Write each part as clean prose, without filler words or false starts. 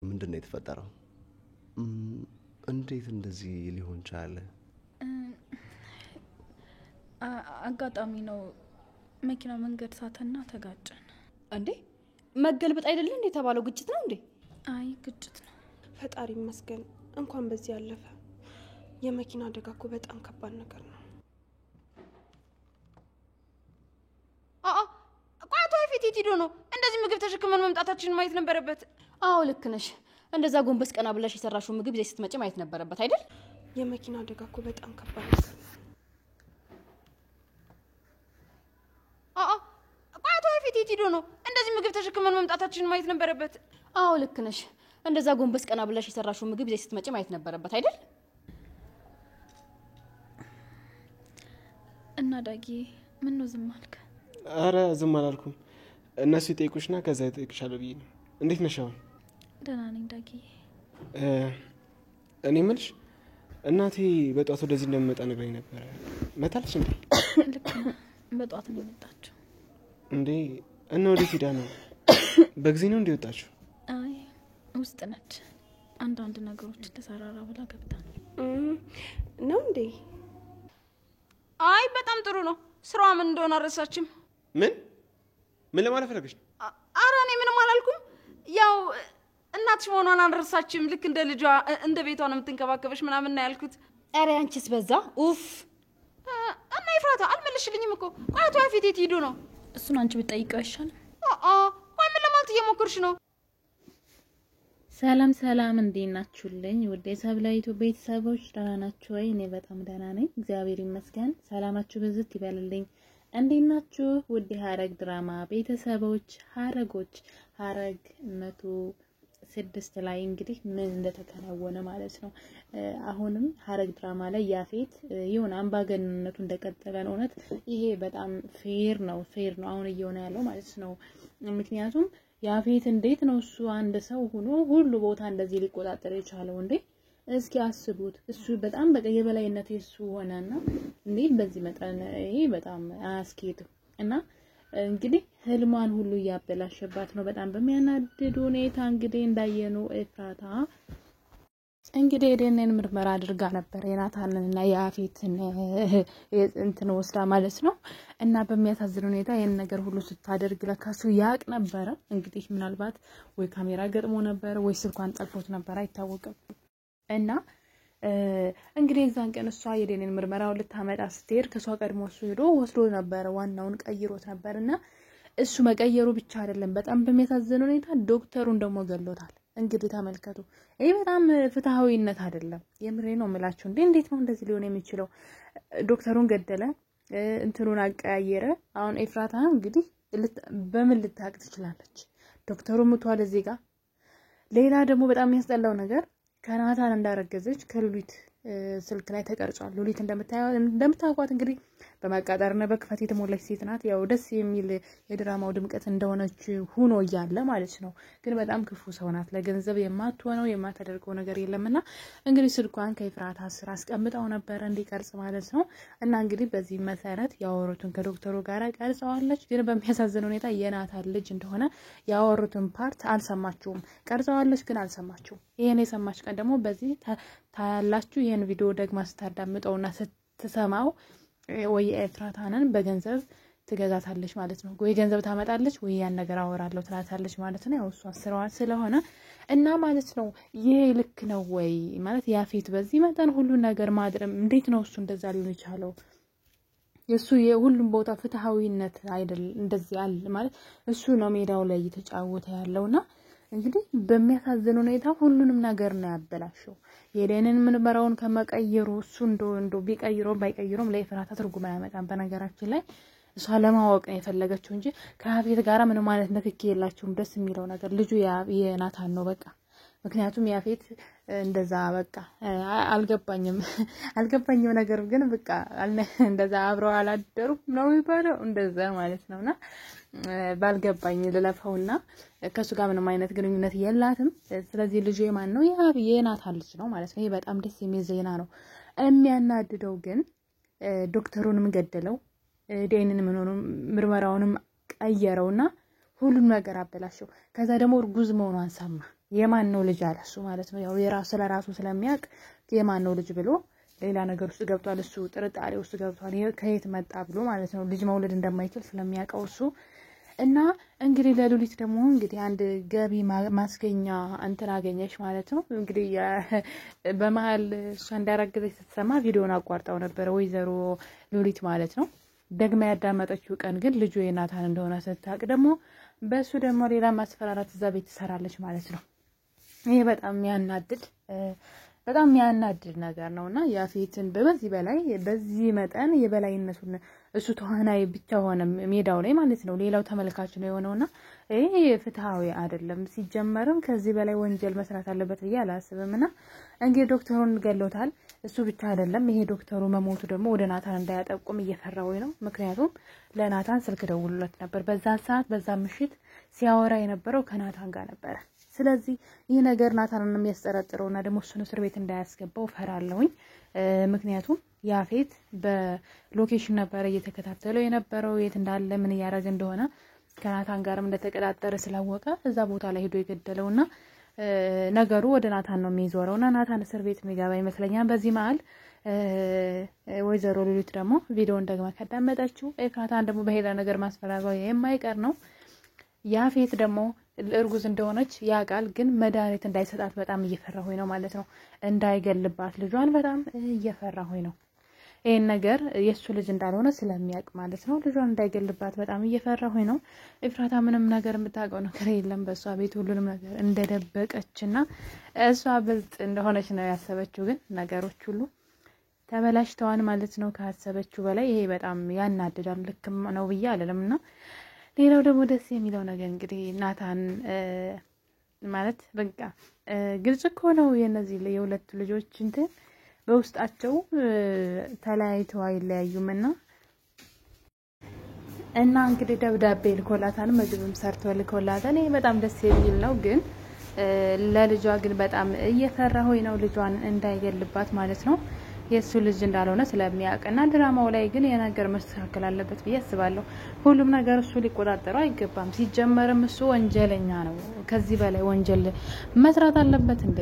ምንድነው የተፈጠረው? እንዴት እንደዚህ ሊሆን ቻለ? አጋጣሚ ነው መኪና መንገድ ሳተና ተጋጨን። እንዴ መገልበጥ አይደለ እንዴ ተባለው ግጭት ነው እንዴ? አይ ግጭት ነው። ፈጣሪ ይመስገን እንኳን በዚህ ያለፈ። የመኪና አደጋ እኮ በጣም ከባድ ነገር ነው። ቋቷ ፊት ሄዶ ነው እንደዚህ ምግብ ተሸክመን መምጣታችንን ማየት ነበረበት። አዎ ልክ ነሽ። እንደዛ ጎንበስ ቀና ብለሽ የሰራሽው ምግብ ይዘሽ ስትመጪ ማየት ነበረበት አይደል? የመኪና አደጋ እኮ በጣም ከባድ ነገር ነው። ቋቷ ፊት ሄዶ ነው እንደዚህ ምግብ ተሸክመን መምጣታችንን ማየት ነበረበት። አዎ ልክ ነሽ። እንደዛ ጎንበስ ቀና ብለሽ የሰራሽው ምግብ ይዘሽ ስትመጪ ማየት ነበረበት አይደል? እና ዳጊ ምን ነው ዝም አልክ? አረ ዝም አላልኩም። እነሱ ይጠይቁሽና ከዛ ይጠይቅሻለሁ ብዬ ነው። እንዴት ነሽ አሁን? ደህና ነኝ ዳጊ። እኔ የምልሽ እናቴ በጧት ወደዚህ እንደምመጣ ነግረኝ ነበር። መጣለች እንዴ? ልክ ነው በጧት ነው የመጣችው። እንዴ እና ወዴት ሄዳ ነው? በጊዜ ነው እንደወጣችው? አይ ውስጥ ነች። አንዳንድ ነገሮች ተሰራራ ብላ ገብታ ነው እንዴ? አይ በጣም ጥሩ ነው። ስራዋ ምን እንደሆነ አረሳችም። ምን ለማለት ፈለገሽ ነው? አረ እኔ ምንም አላልኩም። ያው እናትሽ መሆኗን አልረሳችም። ልክ እንደ ልጇ እንደ ቤቷ ነው የምትንከባከበሽ ምናምን ነው ያልኩት። አረ አንቺስ በዛ ኡፍ። እና ይፍራታ አልመለሽልኝም እኮ። ቋቷ ፊት ሄዶ ነው። እሱን አንቺ ብትጠይቀው አይሻልም? ቆይ ምን ለማለት እየሞከርሽ ነው? ሰላም እንዴት ናችሁልኝ? ውድ የሰብላይቱ ቤተሰቦች ደህና ናችሁ ወይ? እኔ በጣም ደህና ነኝ እግዚአብሔር ይመስገን። ሰላማችሁ በዝት ይበልልኝ። እንዴት ናችሁ? ውድ ሐረግ ድራማ ቤተሰቦች ሐረጎች ሐረግ 106 ላይ እንግዲህ ምን እንደተከናወነ ማለት ነው። አሁንም ሐረግ ድራማ ላይ ያፌት ይሁን አምባገነንነቱ እንደቀጠለ ነው። እውነት ይሄ በጣም ፌር ነው አሁን እየሆነ ያለው ማለት ነው። ምክንያቱም ያፌት እንዴት ነው እሱ አንድ ሰው ሆኖ ሁሉ ቦታ እንደዚህ ሊቆጣጠር የቻለው እንዴ? እስኪ አስቡት። እሱ በጣም የበላይነት እሱ ሆነና እንዴት በዚህ መጠን ይሄ በጣም አያስኬድም። እና እንግዲህ ህልማን ሁሉ ያበላሸባት ነው በጣም በሚያናድድ ሁኔታ። እንግዲህ እንዳየነው ኤፍራታ እንግዲህ የደነን ምርመራ አድርጋ ነበር የናታንና የአፌትን እንትን ወስዳ ማለት ነው። እና በሚያሳዝን ሁኔታ ይሄን ነገር ሁሉ ስታደርግ ለካሱ ያቅ ነበር። እንግዲህ ምናልባት ወይ ካሜራ ገጥሞ ነበር ወይ ስልኳን ጠልፎት ነበር አይታወቅም። እና እንግዲህ እዛን ቀን እሷ የደነን ምርመራውን ልታመጣ ስትሄድ ከሷ ቀድሞ እሱ ሄዶ ወስዶ ነበር ዋናውን ቀይሮት ነበርና እሱ መቀየሩ ብቻ አይደለም በጣም በሚያሳዝን ሁኔታ ዶክተሩን ደግሞ ገሎታል። እንግዲህ ተመልከቱ። ይሄ በጣም ፍትሃዊነት አይደለም። የምሬ ነው የምላችሁ። እንዴት ነው እንደዚህ ሊሆን የሚችለው? ዶክተሩን ገደለ፣ እንትኑን አቀያየረ። አሁን ኤፍራታ እንግዲህ በምን ልታቅ ትችላለች? ዶክተሩ ሙቷል እዚህ ጋር። ሌላ ደግሞ በጣም የሚያስጠላው ነገር ከናታን እንዳረገዘች ከሉሊት ስልክ ላይ ተቀርጿል። ሉሊት እንደምታውቋት እንግዲህ በማቃጠርና በክፋት የተሞላች ሴት ናት። ያው ደስ የሚል የድራማው ድምቀት እንደሆነች ሆኖ ያለ ማለት ነው። ግን በጣም ክፉ ሰው ናት። ለገንዘብ የማትሆነው የማታደርገው ነገር የለምና እንግዲህ ስልኳን ከኤፍራታ ስራ አስቀምጣው ነበር እንዲቀርጽ ማለት ነው። እና እንግዲህ በዚህ መሰረት ያወሩትን ከዶክተሩ ጋር ቀርጸዋለች። ግን በሚያሳዝን ሁኔታ የናታን ልጅ እንደሆነ ያወሩትን ፓርት አልሰማችሁም። ቀርጸዋለች ግን አልሰማችሁም። ይሄን የሰማች ቀን ደግሞ በዚህ ታያላችሁ። ይሄን ቪዲዮ ደግማ ስታዳምጠውና ስትሰማው ወይ ኤፍራታንን በገንዘብ ትገዛታለች ማለት ነው። ወይ ገንዘብ ታመጣለች ወይ ያን ነገር አወራለሁ ትላታለች ማለት ነው። ያው እሷ ስራዋ ስለሆነ እና ማለት ነው። ይሄ ልክ ነው ወይ ማለት ያፌት በዚህ መጠን ሁሉ ነገር ማድረም እንዴት ነው እሱ እንደዛ ሊሆን ይችላል? የሱ የሁሉም ቦታ ፍትሃዊነት አይደል እንደዚህ ያለ ማለት እሱ ነው ሜዳው ላይ እየተጫወተ ያለውና እንግዲህ በሚያሳዝን ሁኔታ ሁሉንም ነገር ነው ያበላሸው። የደነን ምርመራውን ከመቀየሩ እሱ እንዶ ቢቀይረው ባይቀይረውም ለኤፍራታ ትርጉም አያመጣም። በነገራችን ላይ እሷ ለማወቅ ነው የፈለገችው እንጂ ከያፌት ጋር ምንም ማለት ንክኪ የላቸውም። ደስ የሚለው ነገር ልጁ የናታን ነው በቃ። ምክንያቱም ያፌት እንደዛ በቃ አልገባኝም ነገር ግን በቃ እንደዛ አብረው አላደሩ ነው የሚባለው እንደዛ ማለት ነውና ባልገባኝ ለለፈውና ከሱ ጋር ምንም አይነት ግንኙነት የላትም። ስለዚህ ልጁ የማን ነው? የናታን ልጅ ነው ማለት ነው። ይሄ በጣም ደስ የሚል ዜና ነው። የሚያናድደው ግን ዶክተሩንም ገደለው፣ ዴንን ምርመራውንም ቀየረውና ሁሉም ነገር አበላሸው። ከዛ ደግሞ እርጉዝ መሆኗን ሰማ የማን ነው ልጅ አለ እሱ ማለት ነው። ያው የራሱ ለራሱ ስለሚያውቅ የማን ነው ልጅ ብሎ ሌላ ነገር ውስጥ ገብቷል። እሱ ጥርጣሬ ውስጥ ገብቷል። ከየት መጣ ብሎ ማለት ነው። ልጅ መውለድ እንደማይችል ስለሚያውቀው እሱ እና እንግዲህ ለሉሊት ደግሞ እንግዲህ አንድ ገቢ ማስገኛ እንትን አገኘሽ ማለት ነው። እንግዲህ በመሃል እሷ እንዳረገዘች ስትሰማ ቪዲዮን አቋርጣው ነበር ወይዘሮ ሉሊት ማለት ነው። ደግማ ያዳመጠችው ቀን ግን ልጁ የናታን እንደሆነ ስታቅ ደግሞ በሱ ደግሞ ሌላ ማስፈራራት እዛ ቤት ትሰራለች ማለት ነው። ይሄ በጣም ያናድድ ነገር ነውና ያፌትን በዚህ መጠን የበላይነቱን እሱ ተዋናይ ብቻ ሆነ ሜዳው ላይ ማለት ነው። ሌላው ተመልካች ነው የሆነውና ይሄ ፍትሃዊ አይደለም። ሲጀመርም ከዚህ በላይ ወንጀል መስራት አለበት ብዬ አላስብምና እንግዲህ ዶክተሩን ገሎታል። እሱ ብቻ አይደለም ይሄ ዶክተሩ መሞቱ ደግሞ ወደ ናታን እንዳያጠቁም እየፈራው ነው። ምክንያቱም ለናታን ስልክ ደውሎለት ነበር። በዛ ሰዓት በዛ ምሽት ሲያወራ የነበረው ከናታን ጋር ነበር። ስለዚህ ይሄ ነገር ናታንን የሚያስጠረጥረውና ደግሞ እሱን እስር ቤት እንዳያስገባው ፈራለሁኝ። ምክንያቱም ያፌት በሎኬሽን ነበር እየተከታተለው የነበረው የት እንዳለ ምን ያያረግ እንደሆነ ከናታን ጋርም እንደተቀጣጠረ ስላወቀ እዛ ቦታ ላይ ሄዶ የገደለውና ነገሩ ወደ ናታን ነው የሚዞረውና ናታን እስር ቤት የሚገባ ይመስለኛል። በዚህ መሃል ወይዘሮ ሉሊት ደግሞ ቪዲዮውን ደግማ ካዳመጣችሁ ኤፍራታን ደግሞ በሄዳ ነገር ማስፈራራው የማይቀር ነው። ያፌት ደግሞ እርጉዝ እንደሆነች ያቃል። ግን መድኃኒት እንዳይሰጣት በጣም እየፈራሁኝ ነው ማለት ነው። እንዳይገልባት ልጇን በጣም እየፈራሁኝ ነው። ይሄን ነገር የሱ ልጅ እንዳልሆነ ስለሚያቅ ማለት ነው። ልጇን እንዳይገልባት በጣም እየፈራሁኝ ነው። ኤፍራታ ምንም ነገር የምታውቀው ነገር የለም። በሷ ቤት ሁሉንም ነገር እንደደበቀችና እሷ ብልጥ እንደሆነች ነው ያሰበችው። ግን ነገሮች ሁሉ ተበላሽተዋል ማለት ነው ካሰበችው በላይ። ይሄ በጣም ያናድዳል። ልክም ነው ብዬ አልልምና ሌላው ደግሞ ደስ የሚለው ነገር እንግዲህ ናታን ማለት በቃ ግልጽ እኮ ነው የነዚህ የሁለት ልጆች እንትን በውስጣቸው ተለያይተው አይለያዩምና እንግዲህ ደብዳቤ ልኮላታል፣ ምግብም ሰርቶ ልኮላታል። ይሄ በጣም ደስ የሚል ነው። ግን ለልጇ ግን በጣም እየፈራሁኝ ነው ልጇን እንዳይገልባት ማለት ነው። የሱ ልጅ እንዳልሆነ ስለሚያውቅና ድራማው ላይ ግን የነገር መስተካከል አለበት ብዬ አስባለሁ። ሁሉም ነገር እሱ ሊቆጣጠረው አይገባም። ሲጀመርም እሱ ወንጀለኛ ነው። ከዚህ በላይ ወንጀል መስራት አለበት እንዴ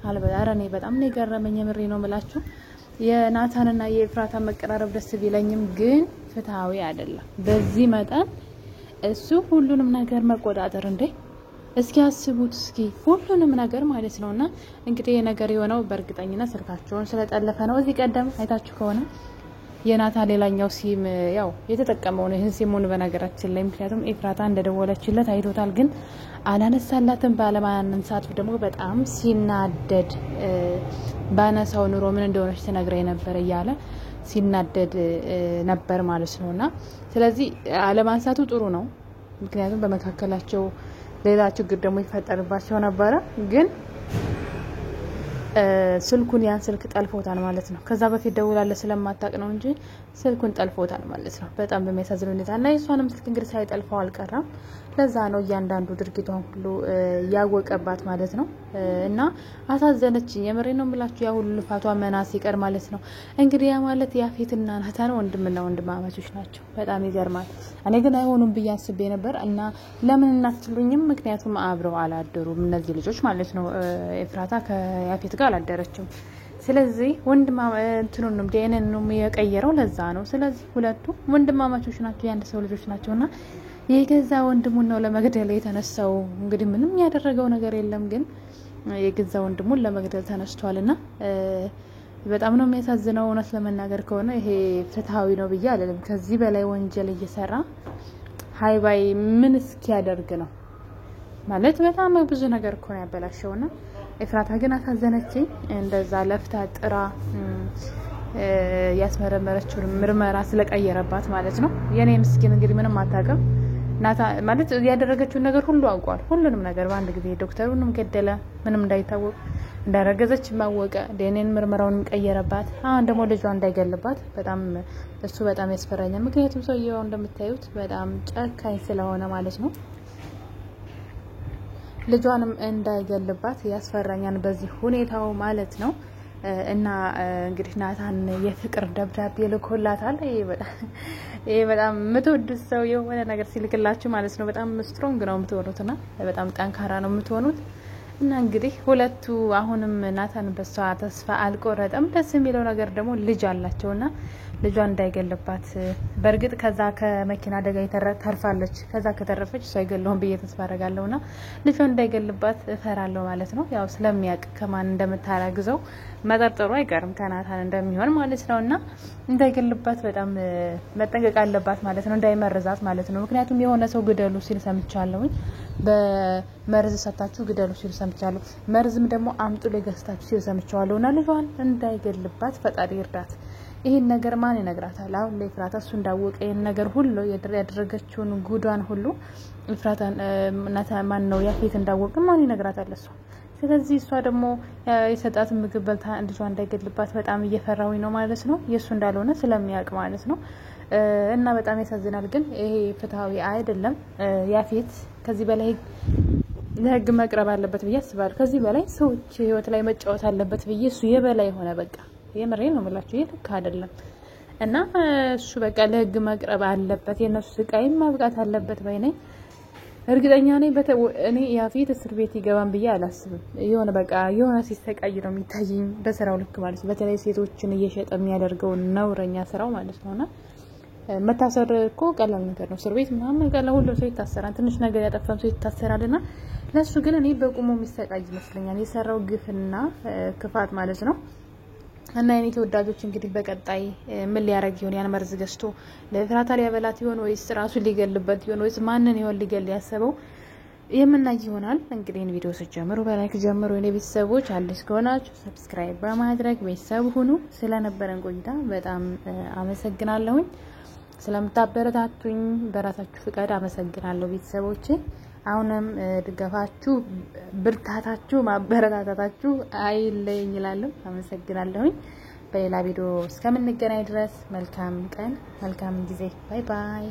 አልበላረኔ በጣም ነው የገረመኝ። ምሬ ነው የምላችሁ። የናታንና የኤፍራታ መቀራረብ ደስ ቢለኝም ግን ፍትሃዊ አይደለም። በዚህ መጠን እሱ ሁሉንም ነገር መቆጣጠር እንዴ እስኪ አስቡት እስኪ ሁሉንም ነገር ማለት ነውና እንግዲህ የነገር የሆነው በእርግጠኝነት ስልካቸውን ስለጠለፈ ነው። እዚህ ቀደም አይታችሁ ከሆነ የናታን ሌላኛው ሲም ያው የተጠቀመው ነው ይሄን ሲሙን በነገራችን ላይ ምክንያቱም ኤፍራታ እንደደወለችለት አይቶታል። ግን አላነሳላትም። ባለማንሳቱ ደግሞ በጣም ሲናደድ ባነሳው ኑሮ ምን እንደሆነች ተነግረኝ ነበር እያለ ሲናደድ ነበር ማለት ነውና ስለዚህ አለማንሳቱ ጥሩ ነው። ምክንያቱም በመካከላቸው ሌላ ችግር ደግሞ ይፈጠርባቸው ነበር። ግን ስልኩን ያን ስልክ ጠልፎታል ማለት ነው። ከዛ በፊት ደውላለ ስለማታቅ ነው እንጂ ስልኩን ጠልፎታል ማለት ነው። በጣም በሚያሳዝን ሁኔታ እና የሷንም ስልክ እንግዲህ ሳይጠልፈው አልቀረም። ለዛ ነው እያንዳንዱ ድርጊቷን ሁሉ ያወቀባት ማለት ነው። እና አሳዘነችኝ። የምሬ ነው የምላችሁ። ያ ሁሉ ልፋቷ መናስ ይቀር ማለት ነው። እንግዲህ ያ ማለት ያፌትና ናታን ወንድምና ወንድማማቾች ናቸው። በጣም ይገርማል። እኔ ግን አይሆኑም ብዬ አስቤ ነበር እና ለምን እናትሉኝም? ምክንያቱም አብረው አላደሩም እነዚህ ልጆች ማለት ነው። ኤፍራታ ከያፌት ጋር አላደረችም። ስለዚህ እንትኑንም ዲኤንኤንም የቀየረው ለዛ ነው። ስለዚህ ሁለቱ ወንድማማቾች ናቸው፣ የአንድ ሰው ልጆች ናቸውና የገዛ ወንድሙን ነው ለመግደል የተነሳው። እንግዲህ ምንም ያደረገው ነገር የለም፣ ግን የገዛ ወንድሙን ለመግደል ተነስቷልና በጣም ነው የሚያሳዝነው። እውነት ለመናገር ከሆነ ይሄ ፍትሃዊ ነው ብዬ አልልም። ከዚህ በላይ ወንጀል እየሰራ ሃይባይ ምን እስኪያደርግ ነው ማለት በጣም ብዙ ነገር እኮ ነው ያበላሸውና ኤፍራታ ግን አሳዘነችኝ። እንደዛ ለፍታ ጥራ ያስመረመረችው ምርመራ ስለቀየረባት ማለት ነው። የኔ ምስኪን እንግዲህ ምንም አታውቅም ናታ ማለት ያደረገችው ነገር ሁሉ አውቋል። ሁሉንም ነገር በአንድ ጊዜ ዶክተሩንም ገደለ፣ ምንም እንዳይታወቅ እንዳረገዘች ማወቀ፣ ዲኤንኤን ምርመራውንም ቀየረባት። አሁን ደግሞ ልጇ እንዳይገልባት በጣም እሱ በጣም ያስፈራኛል። ምክንያቱም ሰውየው እንደምታዩት በጣም ጨካኝ ስለሆነ ማለት ነው። ልጇንም እንዳይገልባት ያስፈራኛል በዚህ ሁኔታው ማለት ነው። እና እንግዲህ ናታን የፍቅር ደብዳቤ ልኮላታል። ይሄ በጣም የምትወዱት ሰው የሆነ ነገር ሲልክላችሁ ማለት ነው በጣም ስትሮንግ ነው የምትሆኑትና በጣም ጠንካራ ነው የምትሆኑት። እና እንግዲህ ሁለቱ አሁንም ናታን በሷ ተስፋ አልቆረጠም። ደስ የሚለው ነገር ደግሞ ልጅ አላቸውና ልጇ እንዳይገልባት በርግጥ ከዛ ከመኪና አደጋ ተርፋለች። ከዛ ከተረፈች እሷ አይገለውም ብዬ ተስፋ አደርጋለሁና ልጇ እንዳይገልባት እፈራለሁ ማለት ነው። ያው ስለሚያውቅ ከማን እንደምታረግዘው መጠርጠሩ አይቀርም ከናታን እንደሚሆን ማለት ነውና እንዳይገልባት በጣም መጠንቀቅ አለባት ማለት ነው። እንዳይመርዛት ማለት ነው። ምክንያቱም የሆነ ሰው ግደሉ ሲል ሰምቻለሁኝ። በመርዝ ሰጣችሁ ግደሉ ሲል ሰምቻለሁ። መርዝም ደግሞ አምጡ ለገስታችሁ ሲል ሰምቻለሁና ልጇን እንዳይገልባት ፈጣሪ ይርዳት። ይሄን ነገር ማን ይነግራታል? አሁን ለፍራታ እሱ እንዳወቀ ይሄን ነገር ሁሉ ያደረገችውን ጉዷን ሁሉ ፍራታ ማን ነው ያፌት እንዳወቀ ማን ይነግራታል እሱ? ስለዚህ እሷ ደግሞ የሰጣት ምግብ በልታ ልጇ እንዳይገልባት በጣም እየፈራሁኝ ነው ማለት ነው። የሱ እንዳልሆነ ስለሚያውቅ ማለት ነው። እና በጣም ያሳዝናል። ግን ይሄ ፍትሃዊ አይደለም። ያፌት ከዚህ በላይ ለህግ መቅረብ አለበት ብዬ አስባለሁ። ከዚህ በላይ ሰዎች ህይወት ላይ መጫወት አለበት ብዬ እሱ የበላይ ሆነ በቃ የምሬን ነው የምላችሁ። ይሄ ልክ አይደለም እና እሱ በቃ ለህግ መቅረብ አለበት። የነሱ ስቃይ ማብቃት አለበት ባይ ነኝ። እርግጠኛ ነኝ እኔ ያፌት እስር ቤት ይገባን ብዬ አላስብም። የሆነ በቃ የሆነ ሲሰቃይ ነው የሚታየኝ በስራው ልክ ማለት ነው። በተለይ ሴቶችን እየሸጠ የሚያደርገው ነውረኛ ስራው ማለት ነውና መታሰር እኮ ቀላል ነገር ነው። እስር ቤት ምናምን ቀላል ሁሉ ሰው ይታሰራል። ትንሽ ነገር ያጠፋም ሰው ይታሰራልና ለሱ ግን እኔ በቁሙ የሚሰቃይ ይመስለኛል የሰራው ግፍና ክፋት ማለት ነው። እና የኔ ተወዳጆች እንግዲህ በቀጣይ ምን ሊያረግ ይሆን? ያን መርዝ ገዝቶ ለፍራታ ሊያበላት ይሆን ወይስ ራሱ ሊገልበት ይሆን ወይስ ማንን ይሆን ሊገል ያሰበው? የምናይ ይሆናል። እንግዲህ ይሄን ቪዲዮ ስትጀምሩ በላይክ ጀምሩ። የኔ ቤተሰቦች አዲስ ከሆናችሁ ሰብስክራይብ በማድረግ ቤተሰብ ሁኑ። ስለነበረን ቆይታ በጣም አመሰግናለሁኝ። ስለምታበረታቱኝ በራሳችሁ ፍቃድ አመሰግናለሁ ቤተሰቦቼ። አሁንም ድጋፋችሁ ብርታታችሁ ማበረታታታችሁ አይለየኝ እላለሁ። አመሰግናለሁኝ። በሌላ ቪዲዮ እስከምንገናኝ ድረስ መልካም ቀን መልካም ጊዜ። ባይ ባይ።